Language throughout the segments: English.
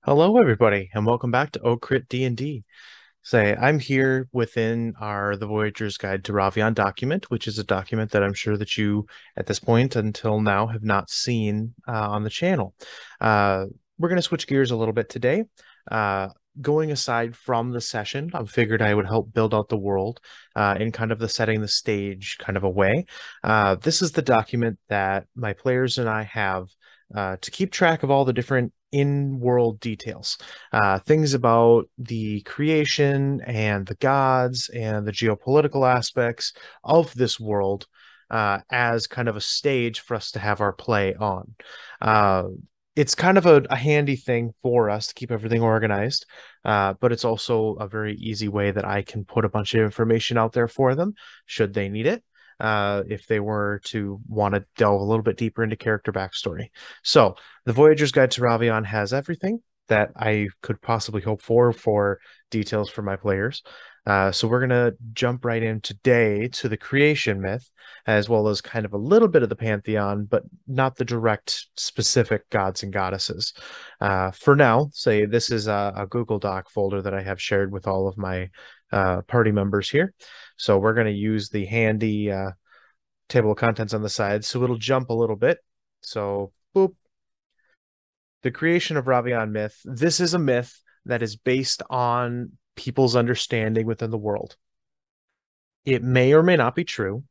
Hello, everybody, and welcome back to Crit D&D. Say, I'm here within our The Voyager's Guide to Ravian document, which is a document that I'm sure that you, at this point until now, have not seen on the channel. Uh, we're going to switch gears a little bit today. Uh, Going aside from the session, I figured I would help build out the world in kind of the setting the stage kind of a way. This is the document that my players and I have to keep track of all the different in-world details, things about the creation and the gods and the geopolitical aspects of this world as kind of a stage for us to have our play on. Uh, it's kind of a handy thing for us to keep everything organized, but it's also a very easy way that I can put a bunch of information out there for them should they need it. If they were to want to delve a little bit deeper into character backstory. So, the Voyager's Guide to Ravian has everything that I could possibly hope for details for my players. So we're going to jump right in today to the creation myth, as well as kind of a little bit of the pantheon, but not the direct specific gods and goddesses. For now, say this is a Google Doc folder that I have shared with all of my party members here. So we're going to use the handy table of contents on the side, so it'll jump a little bit. So, boop. The creation of Ravian myth. This is a myth that is based on people's understanding within the world. It may or may not be true,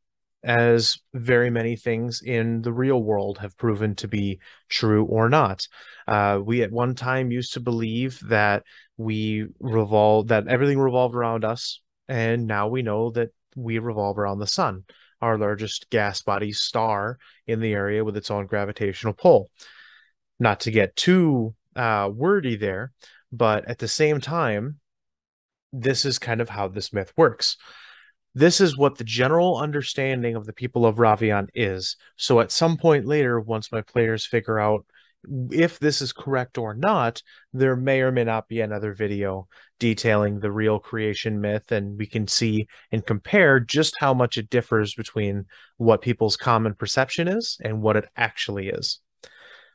as very many things in the real world have proven to be true or not. We at one time used to believe that that everything revolved around us, and now we know that we revolve around the sun, our largest gas body star in the area with its own gravitational pull. Not to get too wordy there, but at the same time, this is kind of how this myth works. This is what the general understanding of the people of Ravian is. So at some point later, once my players figure out if this is correct or not, there may or may not be another video detailing the real creation myth, and we can see and compare just how much it differs between what people's common perception is and what it actually is.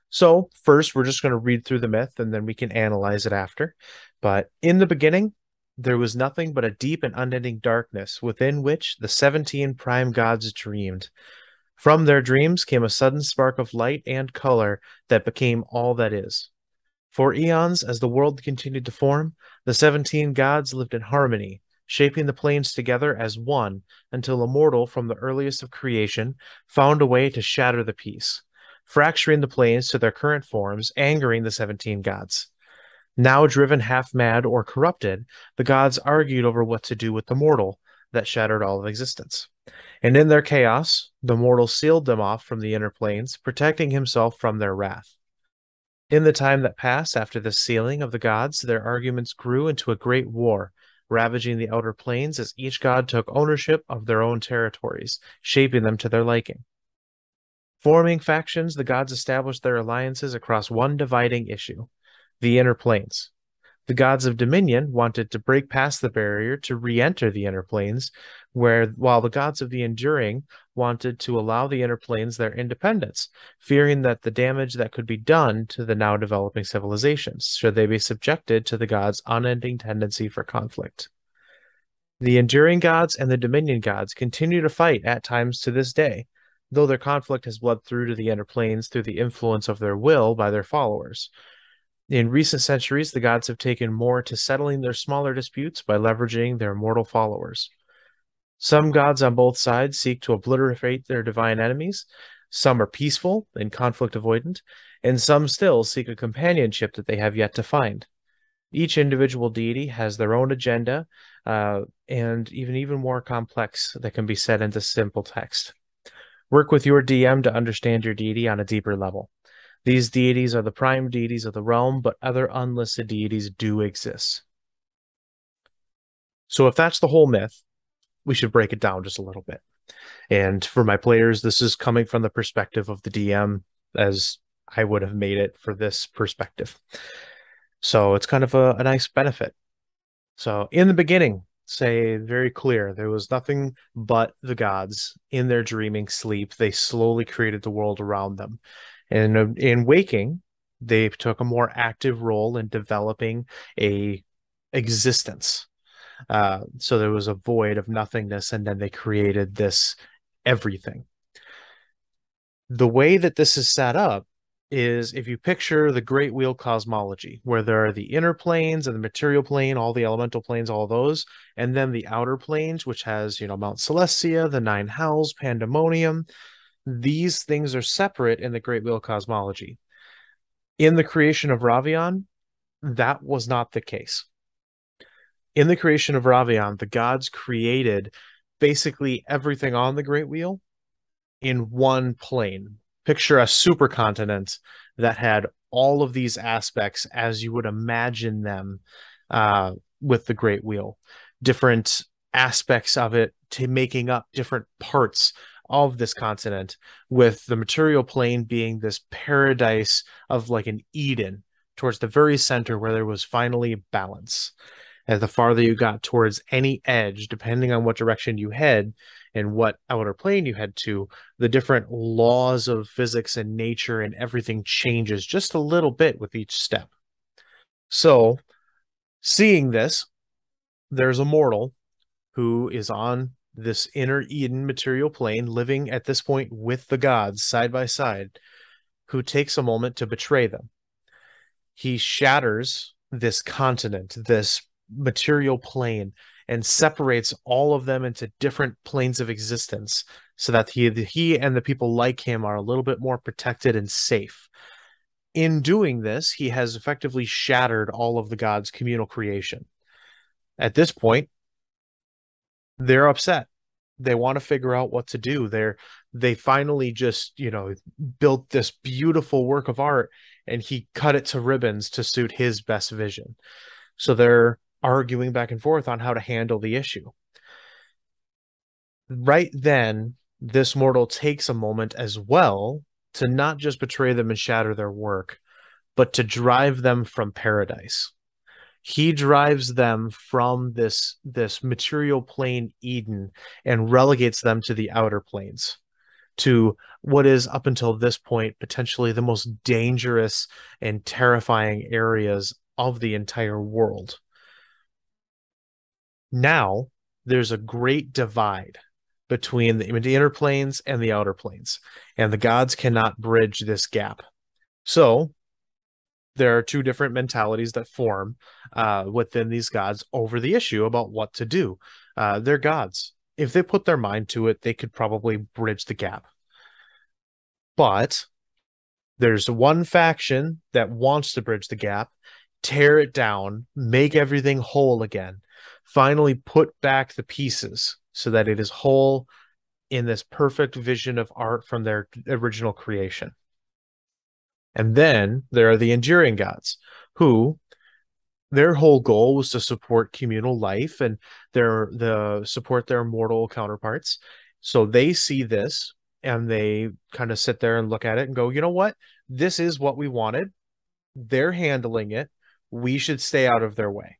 So, first, we're just going to read through the myth and then we can analyze it after. But in the beginning, there was nothing but a deep and unending darkness within which the 17 prime gods dreamed. From their dreams came a sudden spark of light and color that became all that is. For eons, as the world continued to form, the 17 gods lived in harmony, shaping the planes together as one until a mortal from the earliest of creation found a way to shatter the peace, fracturing the planes to their current forms, angering the 17 gods. Now driven half mad or corrupted, the gods argued over what to do with the mortal that shattered all of existence. And in their chaos, the mortal sealed them off from the inner planes, protecting himself from their wrath. In the time that passed after the sealing of the gods, their arguments grew into a great war, ravaging the outer planes as each god took ownership of their own territories, shaping them to their liking. Forming factions, the gods established their alliances across one dividing issue, the inner planes. The gods of Dominion wanted to break past the barrier to re-enter the inner planes, while the gods of the Enduring wanted to allow the inner planes their independence, fearing that the damage that could be done to the now developing civilizations should they be subjected to the gods' unending tendency for conflict. The Enduring gods and the Dominion gods continue to fight at times to this day, though their conflict has bled through to the inner planes through the influence of their will by their followers. In recent centuries, the gods have taken more to settling their smaller disputes by leveraging their mortal followers. Some gods on both sides seek to obliterate their divine enemies, some are peaceful and conflict avoidant, and some still seek a companionship that they have yet to find. Each individual deity has their own agenda, and even more complex that can be set into simple text. Work with your DM to understand your deity on a deeper level. These deities are the prime deities of the realm, but other unlisted deities do exist. So if that's the whole myth, we should break it down just a little bit. And for my players, this is coming from the perspective of the DM, as I would have made it for this perspective. So it's kind of a nice benefit. So in the beginning, say very clear, there was nothing but the gods. In their dreaming sleep, they slowly created the world around them. And in waking, They took a more active role in developing a existence. So there was a void of nothingness, and then they created this everything. The way that this is set up is if you picture the great wheel cosmology, where there are the inner planes and the material plane, all the elemental planes, all those, and then the outer planes, which has, Mount Celestia, the nine hells, pandemonium. These things are separate in the great wheel cosmology. In the creation of Ravean, that was not the case. In the creation of Ravean, the gods created basically everything on the great wheel in one plane. Picture a supercontinent that had all of these aspects as you would imagine them with the Great Wheel, different aspects of it to making up different parts of this continent, with the material plane being this paradise of like an Eden towards the very center where there was finally balance. As the farther you got towards any edge, depending on what direction you head and what outer plane you head to, the different laws of physics and nature and everything changes just a little bit with each step. So, seeing this, there's a mortal who is on this inner Eden material plane, living at this point with the gods side by side, who takes a moment to betray them. He shatters this continent, this material plane, and separates all of them into different planes of existence so that he and the people like him are a little bit more protected and safe. In doing this, he has effectively shattered all of the gods' communal creation. At this point, they're upset. They want to figure out what to do. They finally just, built this beautiful work of art, and he cut it to ribbons to suit his best vision. So they're arguing back and forth on how to handle the issue. Right then, this mortal takes a moment as well to not just betray them and shatter their work, but to drive them from paradise. He drives them from this material plane Eden and relegates them to the outer planes, to what is up until this point potentially the most dangerous and terrifying areas of the entire world. Now there's a great divide between the inner planes and the outer planes, and the gods cannot bridge this gap. So there are two different mentalities that form within these gods over the issue about what to do. They're gods. If they put their mind to it, they could probably bridge the gap. But there's one faction that wants to bridge the gap, tear it down, make everything whole again, finally put back the pieces so that it is whole in this perfect vision of art from their original creation. And then there are the enduring gods, who their whole goal was to support communal life and support their mortal counterparts. So they see this and they kind of sit there and look at it and go, you know what? This is what we wanted. They're handling it. We should stay out of their way.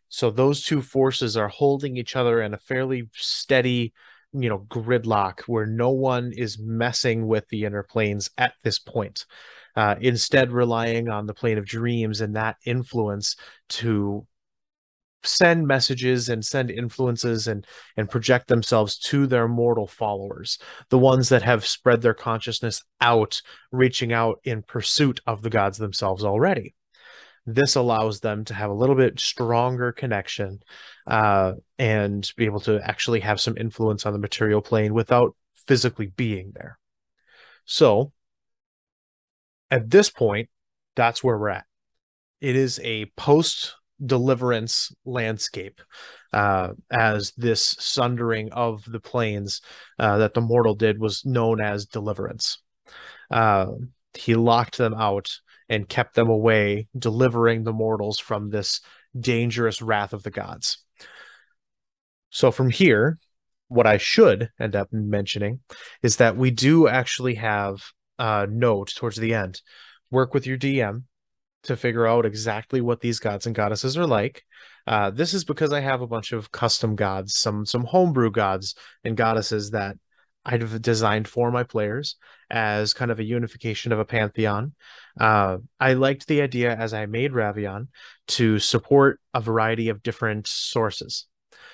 So those two forces are holding each other in a fairly steady, gridlock where no one is messing with the inner planes at this point. Instead, relying on the plane of dreams and that influence to send messages and send influences and project themselves to their mortal followers, the ones that have spread their consciousness out, reaching out in pursuit of the gods themselves already. This allows them to have a little bit stronger connection and be able to actually have some influence on the material plane without physically being there. So at this point, that's where we're at. It is a post-deliverance landscape as this sundering of the planes that the mortal did was known as deliverance. He locked them out and kept them away, delivering the mortals from this dangerous wrath of the gods. So from here, what I should end up mentioning is that we do actually have a note towards the end. Work with your DM to figure out exactly what these gods and goddesses are like. This is because I have a bunch of custom gods, some homebrew gods and goddesses that I've designed for my players as kind of a unification of a pantheon. I liked the idea as I made Ravean to support a variety of different sources.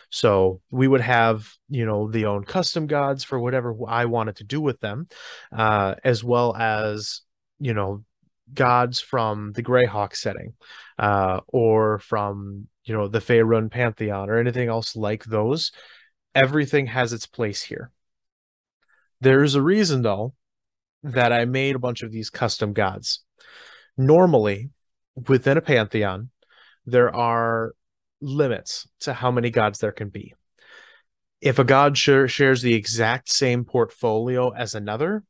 So we would have, the own custom gods for whatever I wanted to do with them, as well as, you know, gods from the Greyhawk setting, or from, the Faerun Pantheon or anything else like those. Everything has its place here. There's a reason, though, that I made a bunch of these custom gods. Normally, within a pantheon, there are limits to how many gods there can be. If a god shares the exact same portfolio as another,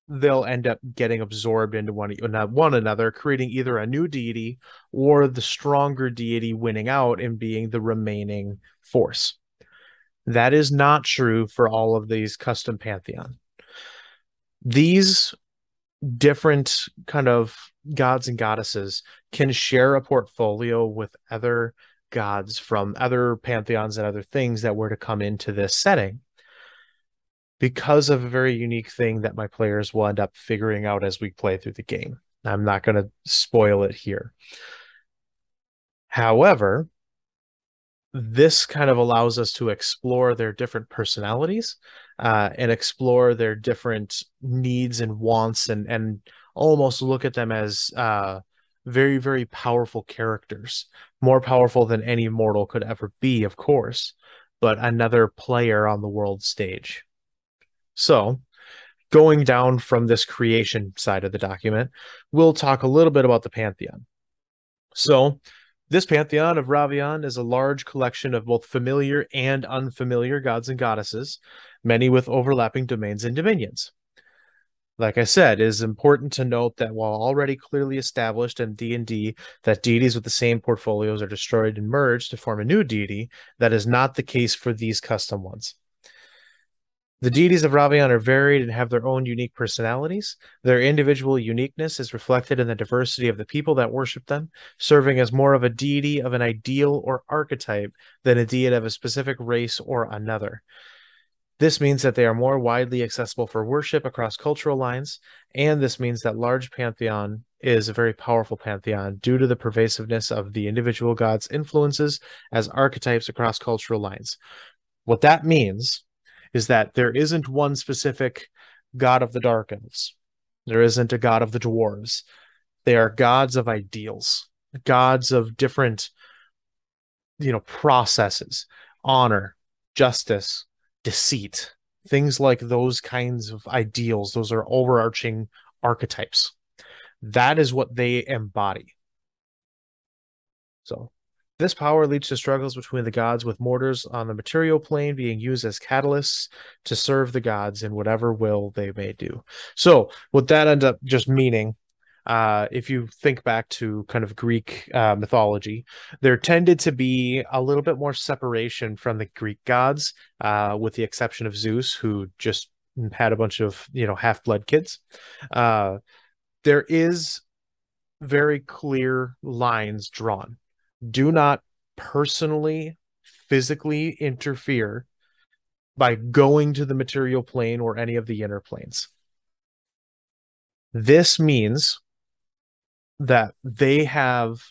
they'll end up getting absorbed into one another, creating either a new deity or the stronger deity winning out and being the remaining force. That is not true for all of these custom pantheon. These different kind of gods and goddesses can share a portfolio with other gods from other pantheons and other things that were to come into this setting because of a very unique thing that my players will end up figuring out as we play through the game. I'm not going to spoil it here. However, this kind of allows us to explore their different personalities, and explore their different needs and wants, and almost look at them as very, very powerful characters, more powerful than any mortal could ever be, of course, but another player on the world stage. So, going down from this creation side of the document, we'll talk a little bit about the Pantheon. So, this pantheon of Ravean is a large collection of both familiar and unfamiliar gods and goddesses, many with overlapping domains and dominions. Like I said, it is important to note that while already clearly established in D&D that deities with the same portfolios are destroyed and merged to form a new deity, that is not the case for these custom ones. The deities of Ravean are varied and have their own unique personalities. Their individual uniqueness is reflected in the diversity of the people that worship them, serving as more of a deity of an ideal or archetype than a deity of a specific race or another. This means that they are more widely accessible for worship across cultural lines, and this means that large pantheon is a very powerful pantheon due to the pervasiveness of the individual gods' influences as archetypes across cultural lines. What that means is that there isn't one specific god of the dark elves. There isn't a god of the dwarves. They are gods of ideals, gods of different, processes, honor, justice, deceit, things like those kinds of ideals. Those are overarching archetypes. That is what they embody. So this power leads to struggles between the gods, with mortars on the material plane being used as catalysts to serve the gods in whatever will they may do. So what that ends up just meaning, if you think back to kind of Greek mythology, there tended to be a little bit more separation from the Greek gods, with the exception of Zeus, who just had a bunch of, half-blood kids. There is very clear lines drawn. Do not personally, physically interfere by going to the material plane or any of the inner planes. This means that they have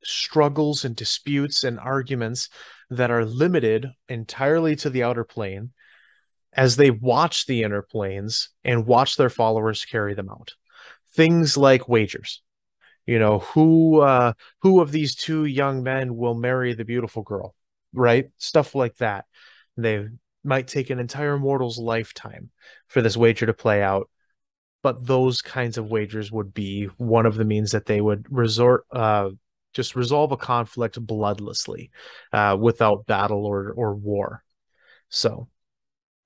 struggles and disputes and arguments that are limited entirely to the outer plane as they watch the inner planes and watch their followers carry them out. Things like wagers. Who of these two young men will marry the beautiful girl, right? Stuff like that. They might take an entire mortal's lifetime for this wager to play out, but those kinds of wagers would be one of the means that they would just resolve a conflict bloodlessly, without battle or war. So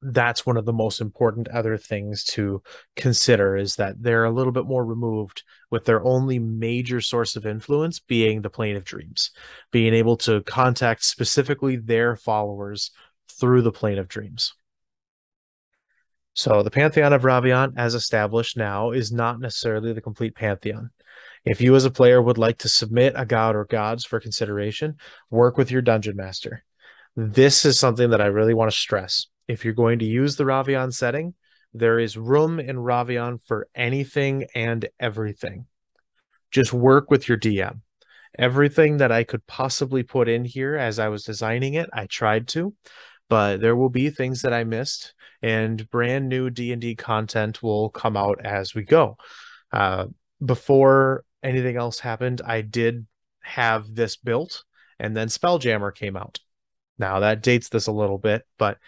that's one of the most important other things to consider, is that they're a little bit more removed, with their only major source of influence being the plane of dreams, being able to contact specifically their followers through the plane of dreams. So the Pantheon of Ravean, as established now, is not necessarily the complete pantheon. If you as a player would like to submit a god or gods for consideration, work with your dungeon master. This is something that I really want to stress. If you're going to use the Ravean setting, there is room in Ravean for anything and everything. Just work with your DM. Everything that I could possibly put in here as I was designing it, I tried to, but there will be things that I missed, and brand new D&D content will come out as we go. Uh, Before anything else happened, I did have this built, and then Spelljammer came out. Now that dates this a little bit, but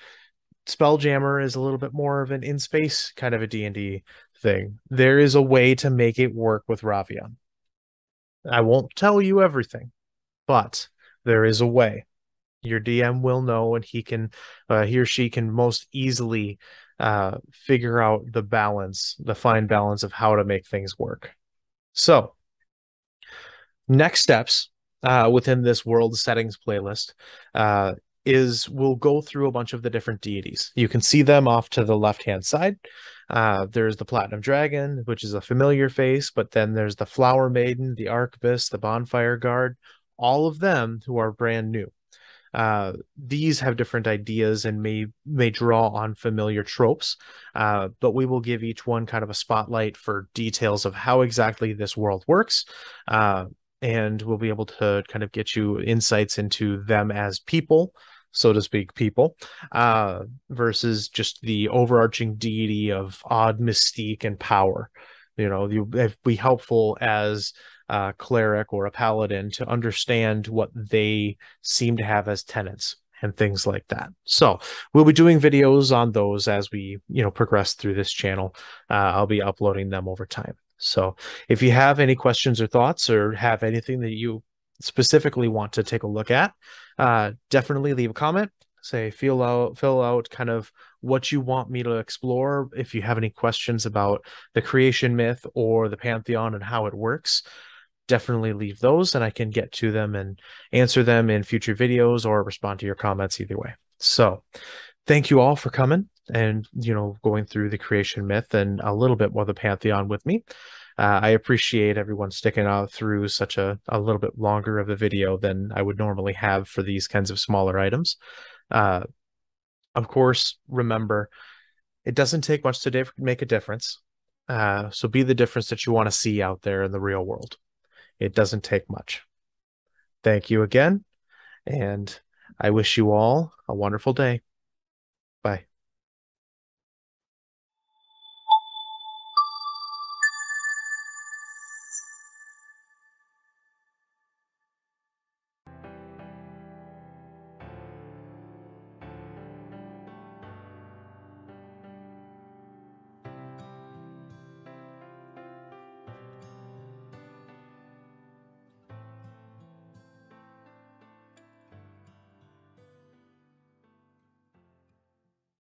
Spelljammer is a little bit more of an in-space kind of a D&D thing. There is a way to make it work with Ravian. I won't tell you everything, but there is a way. Your DM will know, and he or she can most easily figure out the balance, the fine balance of how to make things work. So, next steps within this world settings playlist is we'll go through a bunch of the different deities. You can see them off to the left-hand side. There's the Platinum Dragon, which is a familiar face, but then there's the Flower Maiden, the Arquebus, the Bonfire Guard, all of them who are brand new. These have different ideas and may draw on familiar tropes, but we will give each one kind of a spotlight for details of how exactly this world works, and we'll be able to kind of get you insights into them as people, so to speak, people, versus just the overarching deity of odd mystique and power. You know, it'd be helpful as a cleric or a paladin to understand what they seem to have as tenets and things like that. So we'll be doing videos on those as we, progress through this channel. I'll be uploading them over time. So if you have any questions or thoughts, or have anything that you specifically want to take a look at, definitely leave a comment. Say, fill out kind of what you want me to explore. If you have any questions about the creation myth or the pantheon and how it works, definitely leave those, and I can get to them and answer them in future videos or respond to your comments either way. So thank you all for coming and, going through the creation myth and a little bit more of the pantheon with me. I appreciate everyone sticking out through such a little bit longer of a video than I would normally have for these kinds of smaller items. Of course, remember, it doesn't take much to make a difference. So be the difference that you want to see out there in the real world. It doesn't take much. Thank you again, and I wish you all a wonderful day.